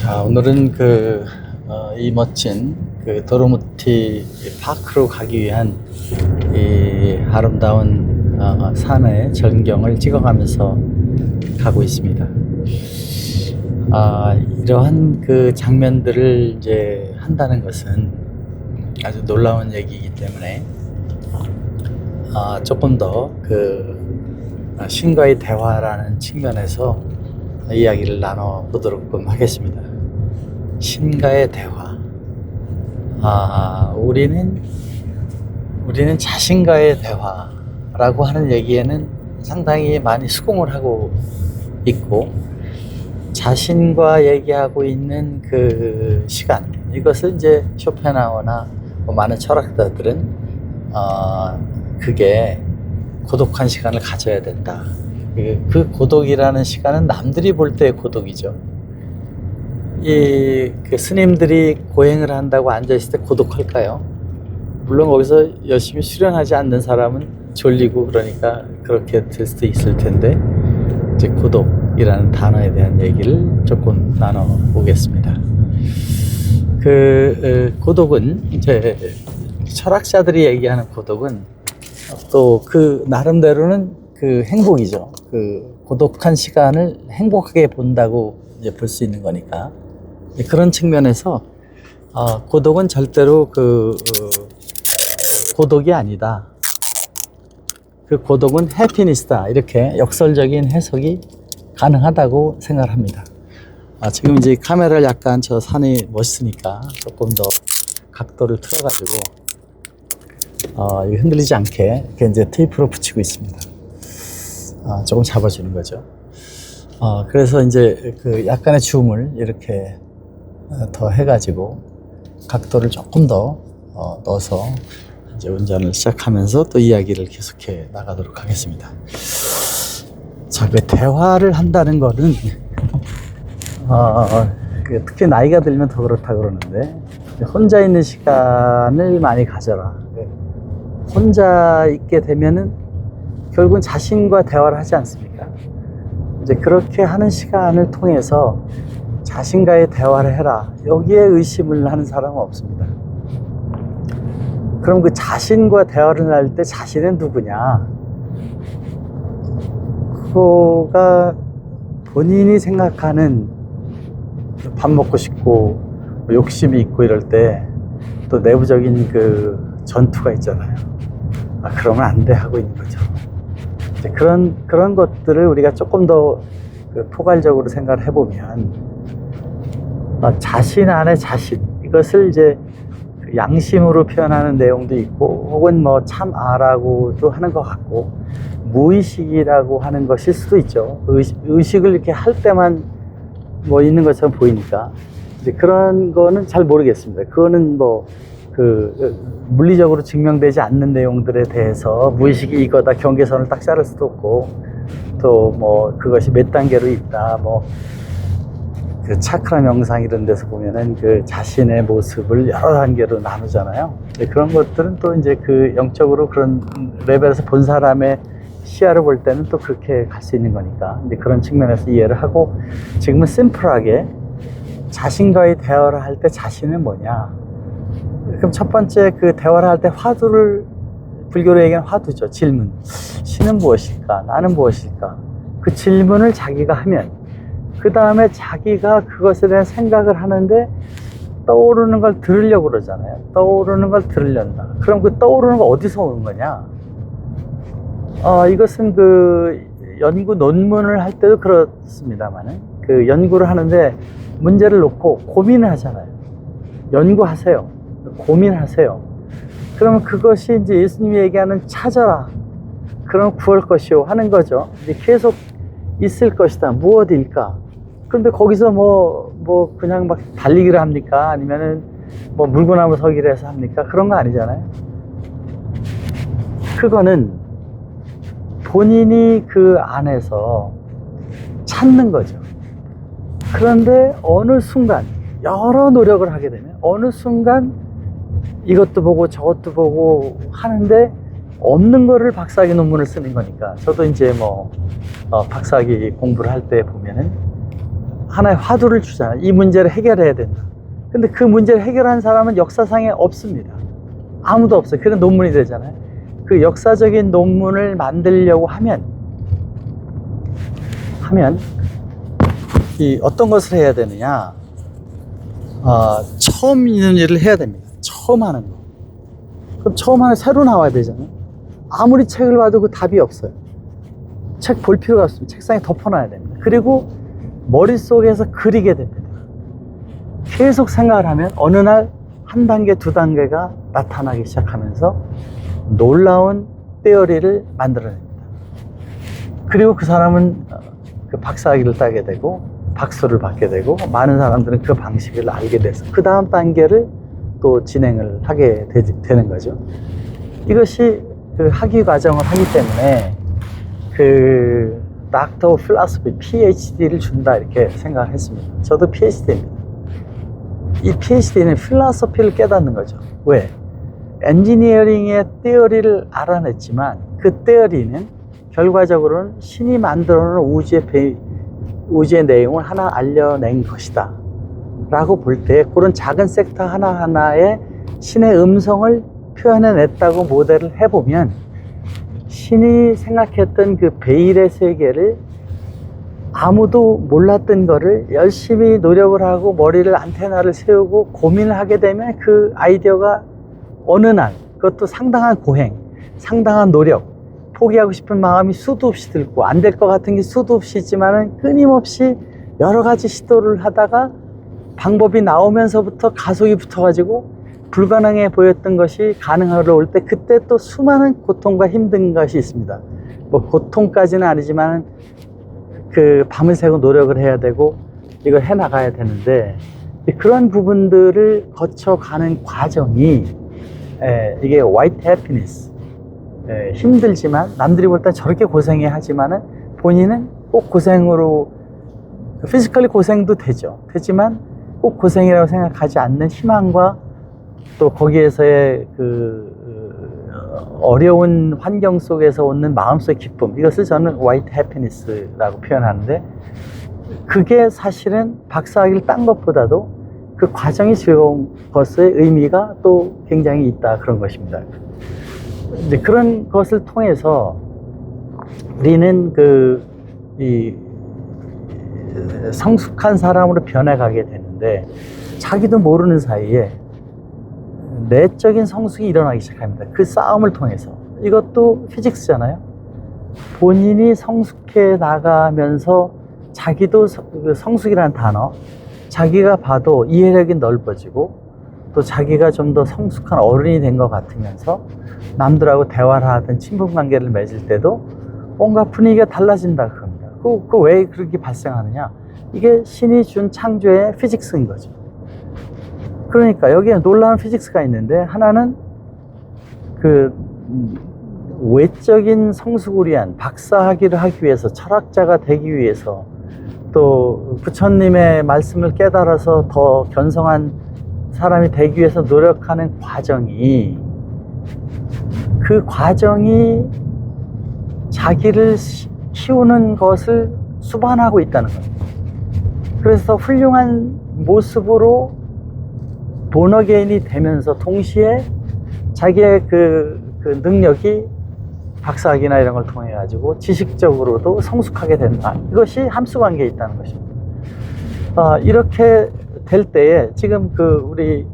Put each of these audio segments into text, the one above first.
자, 오늘은 이 멋진 도로무티 파크로 가기 위한 이 아름다운 산의 전경을 찍어가면서 가고 있습니다. 이러한 장면들을 이제 한다는 것은 아주 놀라운 얘기이기 때문에 조금 더 신과의 대화라는 측면에서 이야기를 나눠보도록 하겠습니다. 신과의 대화. 우리는 자신과의 대화라고 하는 얘기에는 상당히 많이 수긍을 하고 있고, 자신과 얘기하고 있는 그 시간, 이것을 이제 쇼펜하우어나 많은 철학자들은 그게 고독한 시간을 가져야 된다. 그 고독이라는 시간은 남들이 볼 때의 고독이죠. 스님들이 고행을 한다고 앉아있을 때 고독할까요? 물론 거기서 열심히 수련하지 않는 사람은 졸리고 그러니까 그렇게 될 수도 있을 텐데, 이제 고독이라는 단어에 대한 얘기를 조금 나눠보겠습니다. 고독은 이제 철학자들이 얘기하는 고독은 또 나름대로는 행복이죠. 고독한 시간을 행복하게 본다고 이제 볼 수 있는 거니까. 그런 측면에서 고독은 절대로 고독이 아니다. 고독은 해피니스다. 이렇게 역설적인 해석이 가능하다고 생각을 합니다. 지금 이제 카메라를 약간 저 산이 멋있으니까 조금 더 각도를 틀어가지고 이거 흔들리지 않게 이렇게 이제 테이프로 붙이고 있습니다. 조금 잡아주는 거죠. 그래서 이제 약간의 줌을 이렇게 더 해가지고 각도를 조금 더 넣어서 이제 운전을 시작하면서 또 이야기를 계속해 나가도록 하겠습니다. 자, 대화를 한다는 거는 특히 나이가 들면 더 그렇다 그러는데, 혼자 있는 시간을 많이 가져라. 혼자 있게 되면은 결국은 자신과 대화를 하지 않습니까? 이제 그렇게 하는 시간을 통해서 자신과의 대화를 해라. 여기에 의심을 하는 사람은 없습니다. 그럼 그 자신과 대화를 할 때 자신은 누구냐? 그거가 본인이 생각하는 밥 먹고 싶고 욕심이 있고 이럴 때 또 내부적인 전투가 있잖아요. 그러면 안 돼 하고 있는 거죠. 그런 것들을 우리가 조금 더 포괄적으로 생각을 해보면, 자신 안에 자신, 이것을 이제 양심으로 표현하는 내용도 있고, 혹은 참아라고도 하는 것 같고, 무의식이라고 하는 것일 수도 있죠. 의식을 이렇게 할 때만 있는 것처럼 보이니까. 이제 그런 거는 잘 모르겠습니다. 그거는 물리적으로 증명되지 않는 내용들에 대해서 무의식이 이거다 경계선을 딱 자를 수도 없고, 또 그것이 몇 단계로 있다, 차크라 명상 이런 데서 보면은 자신의 모습을 여러 단계로 나누잖아요. 그런 것들은 또 이제 영적으로 그런 레벨에서 본 사람의 시야를 볼 때는 또 그렇게 갈 수 있는 거니까, 이제 그런 측면에서 이해를 하고, 지금은 심플하게 자신과의 대화를 할 때 자신은 뭐냐. 그럼 첫 번째 대화를 할 때 불교로 얘기하는 화두죠. 질문. 신은 무엇일까? 나는 무엇일까? 그 질문을 자기가 하면, 그 다음에 자기가 그것에 대한 생각을 하는데 떠오르는 걸 들으려고 그러잖아요. 떠오르는 걸 들으려다. 그럼 떠오르는 거 어디서 오는 거냐? 이것은 연구 논문을 할 때도 그렇습니다만은, 연구를 하는데 문제를 놓고 고민을 하잖아요. 연구하세요. 고민하세요. 그러면 그것이 이제 예수님이 얘기하는 찾아라. 그럼 구할 것이요 하는 거죠. 이제 계속 있을 것이다. 무엇일까? 그런데 거기서 그냥 달리기를 합니까? 아니면은 물구나무 서기를 해서 합니까? 그런 거 아니잖아요. 그거는 본인이 그 안에서 찾는 거죠. 그런데 어느 순간 여러 노력을 하게 되면 어느 순간 이것도 보고 저것도 보고 하는데 없는 거를 박사학위 논문을 쓰는 거니까. 저도 이제 박사학위 공부를 할 때 보면은 하나의 화두를 주잖아요. 이 문제를 해결해야 된다. 근데 그 문제를 해결한 사람은 역사상에 없습니다. 아무도 없어요. 그런 논문이 되잖아요. 그 역사적인 논문을 만들려고 하면 이 어떤 것을 해야 되느냐? 처음 있는 일을 해야 됩니다. 처음 하는 거. 그럼 처음 하는 새로 나와야 되잖아요. 아무리 책을 봐도 그 답이 없어요. 책 볼 필요가 없습니다. 책상에 덮어놔야 됩니다. 그리고 머릿속에서 그리게 됩니다. 계속 생각을 하면 어느 날 한 단계, 두 단계가 나타나기 시작하면서 놀라운 테오리를 만들어냅니다. 그리고 그 사람은 그 박사학위를 따게 되고 박수를 받게 되고 많은 사람들은 그 방식을 알게 돼서 그 다음 단계를 또 진행을 하게 되는 거죠. 이것이 그 학위 과정을 하기 때문에 그 닥터 오브 필로소피 PhD를 준다 이렇게 생각을 했습니다. 저도 PhD입니다. 이 PhD는 필로소피를 깨닫는 거죠. 왜? 엔지니어링의 테오리를 알아냈지만 그 테오리는 결과적으로는 신이 만들어 놓은 우주의 내용을 하나 알려낸 것이다 라고 볼 때 그런 작은 섹터 하나하나에 신의 음성을 표현해냈다고 모델을 해보면 신이 생각했던 그 베일의 세계를 아무도 몰랐던 거를 열심히 노력을 하고 머리를 안테나를 세우고 고민을 하게 되면 그 아이디어가 어느 날 그것도 상당한 고행, 상당한 노력, 포기하고 싶은 마음이 수도 없이 들고 안 될 것 같은 게 수도 없이 있지만은 끊임없이 여러 가지 시도를 하다가 방법이 나오면서부터 가속이 붙어가지고 불가능해 보였던 것이 가능하러 올 때 그때 또 수많은 고통과 힘든 것이 있습니다. 뭐 고통까지는 아니지만 그 밤을 새고 노력을 해야 되고 이걸 해나가야 되는데 그런 부분들을 거쳐가는 과정이 이게 white happiness 힘들지만 남들이 볼 때 저렇게 고생해 하지만은 본인은 꼭 고생으로 피지컬리 고생도 되지만 꼭 고생이라고 생각하지 않는 희망과 또 거기에서의 그 어려운 환경 속에서 오는 마음속의 기쁨, 이것을 저는 white happiness라고 표현하는데 그게 사실은 박사학위를 딴 것보다도 그 과정이 즐거운 것의 의미가 또 굉장히 있다 그런 것입니다. 근데 그런 것을 통해서 우리는 이 성숙한 사람으로 변해가게 되는데 자기도 모르는 사이에 내적인 성숙이 일어나기 시작합니다. 그 싸움을 통해서. 이것도 피직스잖아요. 본인이 성숙해 나가면서 자기도 성숙이라는 단어, 자기가 봐도 이해력이 넓어지고 또 자기가 좀 더 성숙한 어른이 된 것 같으면서 남들하고 대화를 하든 친분관계를 맺을 때도 뭔가 분위기가 달라진다 그럽니다. 그 왜 그렇게 발생하느냐? 이게 신이 준 창조의 피직스인 거죠. 그러니까 여기에 놀라운 피직스가 있는데 하나는 그 외적인 성숙을 위한 박사학위를 하기 위해서 철학자가 되기 위해서 또 부처님의 말씀을 깨달아서 더 견성한 사람이 되기 위해서 노력하는 과정이 그 과정이 자기를 키우는 것을 수반하고 있다는 겁니다. 그래서 훌륭한 모습으로 본어게인이 되면서 동시에 자기의 그 능력이 박사학위나 이런 걸 통해 가지고 지식적으로도 성숙하게 된다. 이것이 함수관계에 있다는 것입니다. 이렇게 될 때에 지금 우리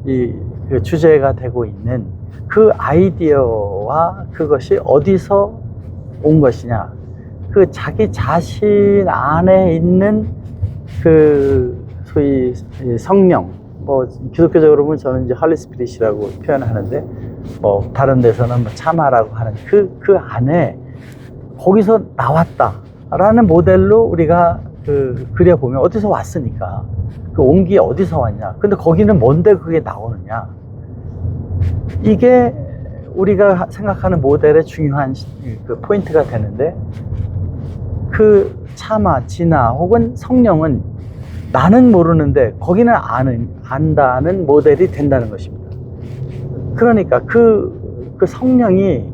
그 주제가 되고 있는 그 아이디어와 그것이 어디서 온 것이냐, 그 자기 자신 안에 있는 그 소위 성령, 뭐 기독교적으로 보면 저는 이제 홀리 스피릿이라고 표현하는데 뭐 다른 데서는 뭐 참아라고 하는 그 안에 거기서 나왔다라는 모델로 우리가 그려보면 어디서 왔으니까 그 온기 어디서 왔냐, 근데 거기는 뭔데 그게 나오느냐, 이게 우리가 생각하는 모델의 중요한 그 포인트가 되는데 그 참아, 진아 혹은 성령은 나는 모르는데 거기는 안다는 모델이 된다는 것입니다. 그러니까 그 성령이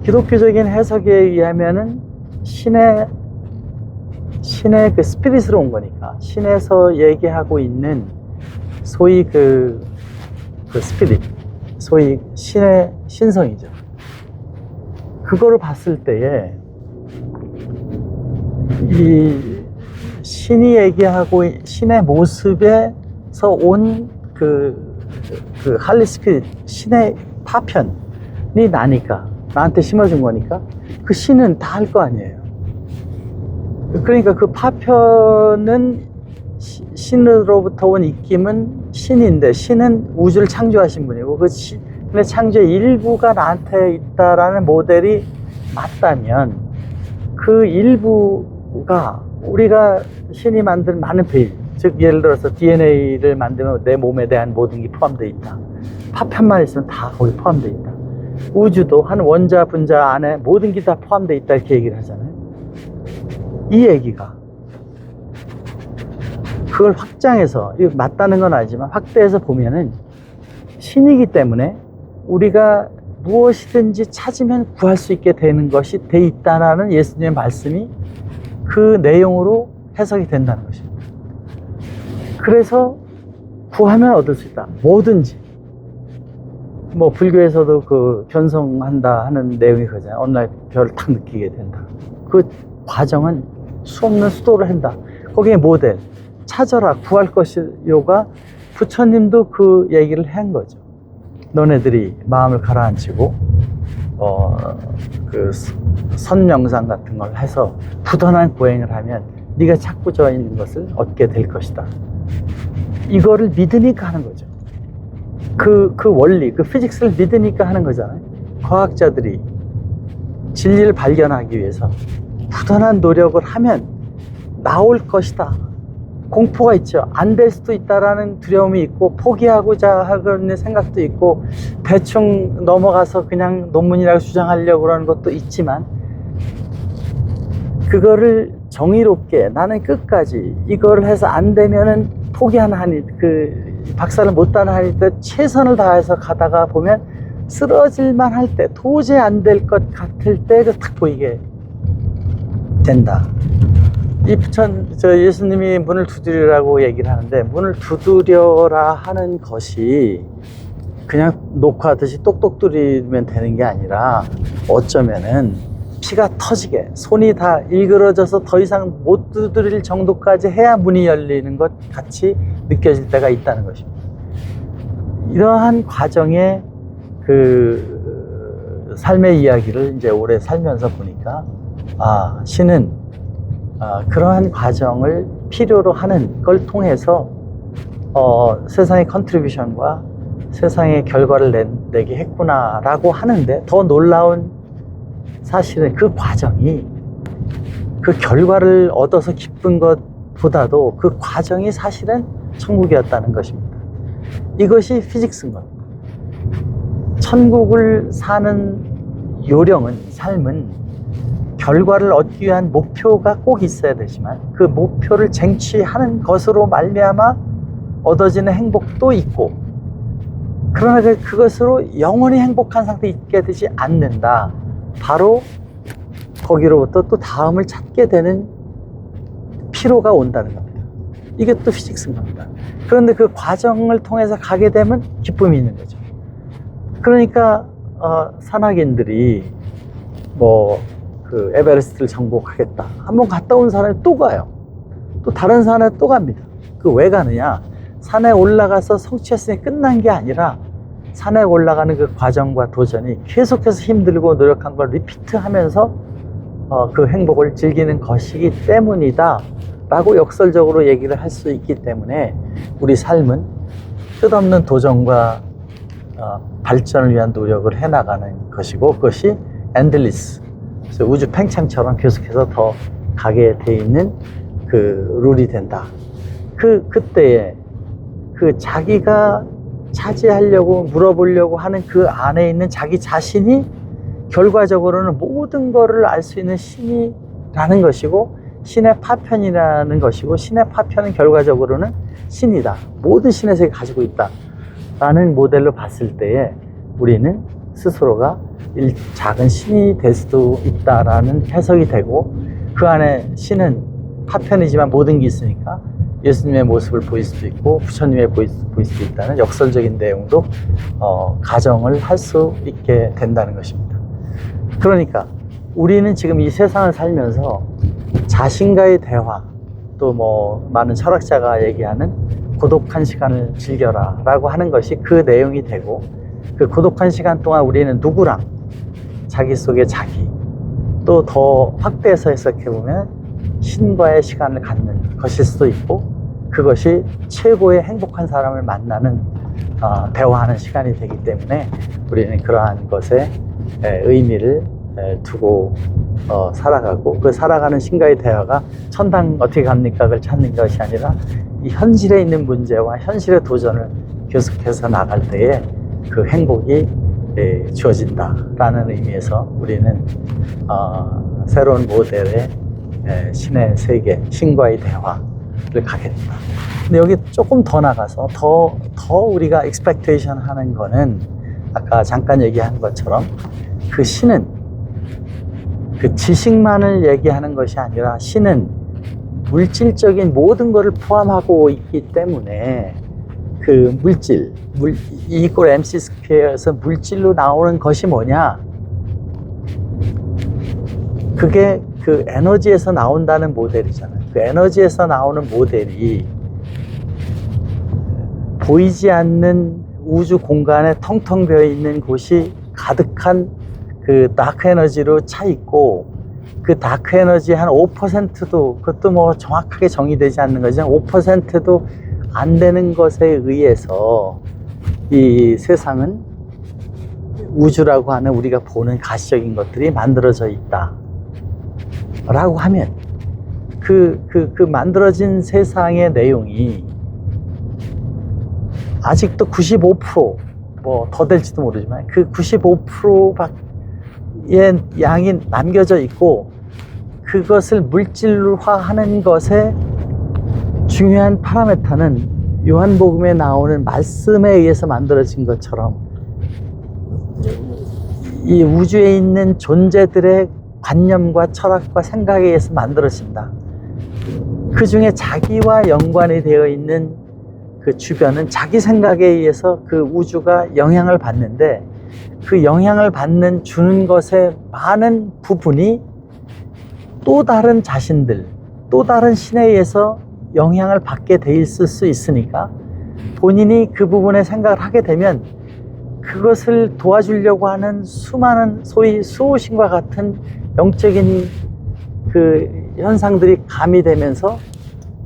기독교적인 해석에 의하면은 신의 신의 그 스피릿으로 온 거니까, 신에서 얘기하고 있는 소위 그 스피릿, 소위 신의 신성이죠. 그거를 봤을 때에 이 신이 얘기하고 신의 모습에서 온 그 할리 스피릿, 신의 파편이 나니까, 나한테 심어준 거니까 그 신은 다 할 거 아니에요. 그러니까 그 파편은 신으로부터 온 입김은 신인데, 신은 우주를 창조하신 분이고 그 신의 창조의 일부가 나한테 있다라는 모델이 맞다면, 그 일부가 우리가 신이 만든 많은 베일, 즉 예를 들어서 DNA를 만들면 내 몸에 대한 모든 게 포함되어 있다. 파편만 있으면 다 거기 포함되어 있다. 우주도 한 원자 분자 안에 모든 게 다 포함되어 있다, 이렇게 얘기를 하잖아요. 이 얘기가 그걸 확장해서, 이거 맞다는 건 아니지만 확대해서 보면은 신이기 때문에 우리가 무엇이든지 찾으면 구할 수 있게 되는 것이 돼 있다라는 예수님의 말씀이 그 내용으로 해석이 된다는 것입니다. 그래서 구하면 얻을 수 있다. 뭐든지. 뭐 불교에서도 그 견성한다 하는 내용이 그러잖아요. 어느 날 별을 탁 느끼게 된다. 그 과정은 수없는 수도를 한다. 거기에 모델, 찾아라, 구할 것이요가 부처님도 그 얘기를 한 거죠. 너네들이 마음을 가라앉히고 그 선명상 같은 걸 해서 부단한 고행을 하면 네가 찾고 저 있는 것을 얻게 될 것이다. 이거를 믿으니까 하는 거죠. 그 원리, 그 피직스를 믿으니까 하는 거잖아요. 과학자들이 진리를 발견하기 위해서 부단한 노력을 하면 나올 것이다. 공포가 있죠. 안 될 수도 있다라는 두려움이 있고, 포기하고자 하는 생각도 있고, 대충 넘어가서 그냥 논문이라고 주장하려고 그러는 것도 있지만, 그거를 정의롭게 나는 끝까지 이걸 해서 안 되면은 포기하는 한이, 그 박사를 못 따는 한이 때 최선을 다해서 가다가 보면 쓰러질만 할 때, 도저히 안 될 것 같을 때 딱 보이게 된다. 예수님이 문을 두드리라고 얘기를 하는데, 문을 두드려라 하는 것이 그냥 녹화하듯이 똑똑 두드리면 되는 게 아니라, 어쩌면은 피가 터지게 손이 다 일그러져서 더 이상 못 두드릴 정도까지 해야 문이 열리는 것 같이 느껴질 때가 있다는 것입니다. 이러한 과정의 그 삶의 이야기를 이제 오래 살면서 보니까, 신은 그러한 과정을 필요로 하는 걸 통해서 세상의 컨트리뷰션과 세상의 결과를 내게 했구나라고 하는데, 더 놀라운 사실은 그 과정이, 그 결과를 얻어서 기쁜 것보다도 그 과정이 사실은 천국이었다는 것입니다. 이것이 피직스인 겁니다. 천국을 사는 요령은, 삶은 결과를 얻기 위한 목표가 꼭 있어야 되지만, 그 목표를 쟁취하는 것으로 말미암아 얻어지는 행복도 있고, 그러나 그것으로 영원히 행복한 상태에 있게 되지 않는다. 바로 거기로부터 또 다음을 찾게 되는 피로가 온다는 겁니다. 이게 또 피직스인 겁니다. 그런데 그 과정을 통해서 가게 되면 기쁨이 있는 거죠. 그러니까 산악인들이 그 에베레스트를 정복하겠다, 한번 갔다 온 사람이 또 가요. 또 다른 산에 또 갑니다. 그 왜 가느냐? 산에 올라가서 성취했으니 끝난 게 아니라, 산에 올라가는 그 과정과 도전이 계속해서 힘들고 노력한 걸 리피트하면서 그 행복을 즐기는 것이기 때문이다 라고 역설적으로 얘기를 할 수 있기 때문에, 우리 삶은 끝없는 도전과 발전을 위한 노력을 해나가는 것이고, 그것이 엔들리스, 우주 팽창처럼 계속해서 더 가게 돼 있는 그 룰이 된다. 그때에 그 자기가 차지하려고 물어보려고 하는 그 안에 있는 자기 자신이 결과적으로는 모든 거를 알 수 있는 신이라는 것이고, 신의 파편이라는 것이고, 신의 파편은 결과적으로는 신이다. 모든 신의 세계 가지고 있다 라는 모델로 봤을 때에, 우리는 스스로가 작은 신이 될 수도 있다라는 해석이 되고, 그 안에 신은 파편이지만 모든 게 있으니까 예수님의 모습을 보일 수도 있고 부처님의 보일 수도 있다는 역설적인 내용도 가정을 할 수 있게 된다는 것입니다. 그러니까 우리는 지금 이 세상을 살면서 자신과의 대화, 또 뭐 많은 철학자가 얘기하는 고독한 시간을 즐겨라 라고 하는 것이 그 내용이 되고, 그 고독한 시간 동안 우리는 누구랑, 자기 속의 자기, 또 더 확대해서 해석해보면 신과의 시간을 갖는 것일 수도 있고, 그것이 최고의 행복한 사람을 만나는 대화하는 시간이 되기 때문에 우리는 그러한 것에 의미를 두고 살아가고, 그 살아가는 신과의 대화가 천당 어떻게 갑니까를 찾는 것이 아니라 이 현실에 있는 문제와 현실의 도전을 계속해서 나갈 때에 그 행복이 주어진다라는 의미에서 우리는 새로운 모델의 신의 세계, 신과의 대화를 가겠다. 근데 여기 조금 더 나가서 더 우리가 expectation 하는 거는 아까 잠깐 얘기한 것처럼 그 신은 그 지식만을 얘기하는 것이 아니라 신은 물질적인 모든 것을 포함하고 있기 때문에 그 물질, E = MC 스퀘어에서 물질로 나오는 것이 뭐냐? 그게 그 에너지에서 나온다는 모델이잖아요. 그 에너지에서 나오는 모델이 보이지 않는 우주 공간에 텅텅 비어 있는 곳이 가득한 그 다크 에너지로 차 있고, 그 다크 에너지 한 5%도, 그것도 뭐 정확하게 정의되지 않는 거지만 5%도 안 되는 것에 의해서 이 세상은, 우주라고 하는 우리가 보는 가시적인 것들이 만들어져 있다 라고 하면 그 만들어진 세상의 내용이 아직도 95%, 뭐 더 될지도 모르지만 그 95%의 양이 남겨져 있고, 그것을 물질화하는 것에 중요한 파라메터는 요한복음에 나오는 말씀에 의해서 만들어진 것처럼 이 우주에 있는 존재들의 관념과 철학과 생각에 의해서 만들어진다. 그 중에 자기와 연관이 되어 있는 그 주변은 자기 생각에 의해서 그 우주가 영향을 받는데, 그 영향을 받는 주는 것의 많은 부분이 또 다른 자신들, 또 다른 신에 의해서 영향을 받게 돼 있을 수 있으니까, 본인이 그 부분에 생각을 하게 되면 그것을 도와주려고 하는 수많은 소위 수호신과 같은 영적인 그 현상들이 가미되면서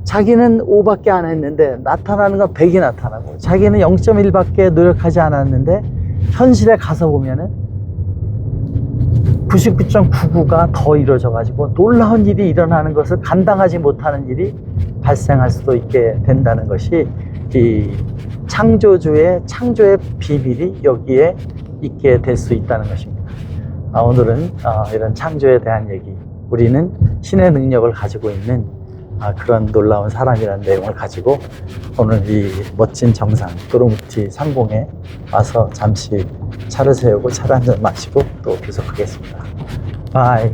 자기는 5밖에 안 했는데 나타나는 건 100이 나타나고, 자기는 0.1밖에 노력하지 않았는데 현실에 가서 보면은 99.99가 더 이루어져 가지고 놀라운 일이 일어나는 것을 감당하지 못하는 일이 발생할 수도 있게 된다는 것이 이 창조주의 창조의 비밀이 여기에 있게 될 수 있다는 것입니다. 오늘은 이런 창조에 대한 얘기, 우리는 신의 능력을 가지고 있는 그런 놀라운 사람이라는 내용을 가지고 오늘 이 멋진 정상 도로무티 상공에 와서 잠시 차를 세우고 차를 한잔 마시고 또 계속하겠습니다. 바이.